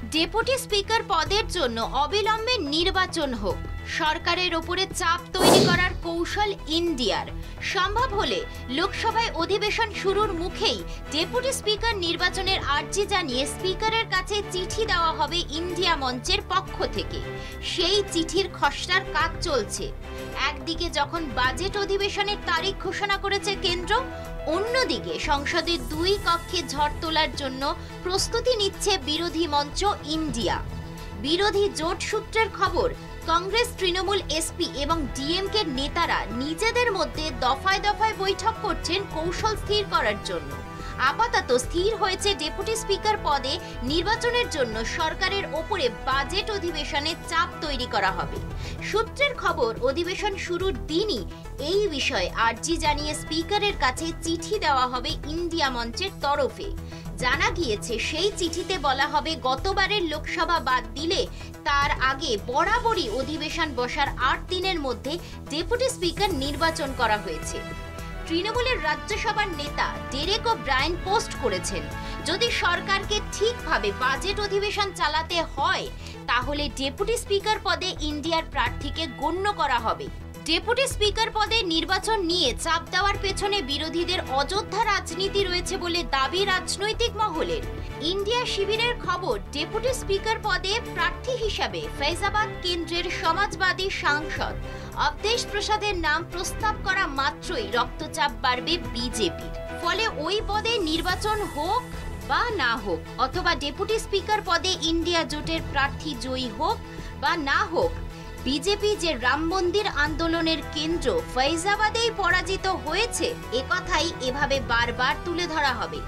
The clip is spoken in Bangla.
ডেপুটি স্পিকার পদের জন্য অবিলম্বে নির্বাচন হোক, সরকারের ওপরে চাপ তৈরি করার কৌশল ইন্ডিয়ার। সম্ভব হলে লোকসভায় অধিবেশন শুরুর মুখেই ডেপুটি স্পিকার নির্বাচনের আর্জি জানিয়ে স্পিকারের কাছে চিঠি দেওয়া হবে ইন্ডিয়া মঞ্চের পক্ষ থেকে। সেই চিঠির খসড়ার কাজ চলছে। একদিকে যখন বাজেট অধিবেশনের তারিখ ঘোষণা করেছে কেন্দ্র, অন্যদিকে সংসদের দুই কক্ষে ঝড় তোলার জন্য প্রস্তুতি নিচ্ছে বিরোধী মঞ্চ ইন্ডিয়া। বিরোধী জোট সূত্রের খবর, কংগ্রেস, তৃণমূল, এসপি এবং ডিএমকে নেতারা নিজেদের মধ্যে দফায় দফায় বৈঠক করছেন কৌশল স্থির করার জন্য। আপাতত স্থির হয়েছে ডেপুটি স্পিকার পদে নির্বাচনের জন্য সরকারের ওপরে বাজেট অধিবেশনে চাপ তৈরি করা হবে। সূত্রের খবর, অধিবেশন শুরুর দিনই এই বিষয়ে আর্জি জানিয়ে স্পিকারের কাছে চিঠি দেওয়া হবে ইন্ডিয়া মঞ্চের তরফে। জানা গিয়েছে সেই চিঠিতে বলা হবে গতবারের লোকসভা বাদ দিলে তার আগে বরাবরই অধিবেশন বসার 8 দিনের মধ্যে ডেপুটি স্পিকার নির্বাচন করা হয়েছে। তৃণমূলের রাজ্যসভার নেতা ডেরেক ওব্রায়েন পোস্ট করেছেন, যদি সরকারকে ঠিকভাবে বাজেট অধিবেশন চালাতে হয় তাহলে ডেপুটি স্পিকার পদে ইন্ডিয়ার প্রার্থীকে গণ্য করা হবে। ডেপুটি স্পিকার পদে নির্বাচন নিয়ে চাপ দেওয়ার পেছনে বিরোধীদের অযোধ্যা রাজনীতি রয়েছে বলে দাবি রাজনৈতিক মহলের। ইন্ডিয়া শিবিরের খবর, ডেপুটি স্পিকার পদে প্রার্থী হিসাবে ফৈজাবাদ কেন্দ্রের সমাজবাদী সাংসদ অবধেশ প্রসাদের নাম প্রস্তাব করা মাত্রই রক্তচাপ বাড়বে বিজেপির। ফলে ওই পদে নির্বাচন হোক বা না হোক, অথবা ডেপুটি স্পিকার পদে ইন্ডিয়া জোটের প্রার্থী জয়ী হোক বা না হোক, বিজেপি যে রাম মন্দির আন্দোলনের কেন্দ্র ফৈজাবাদেই পরাজিত হয়েছে, একথাই এভাবে বারবার তুলে ধরা হবে।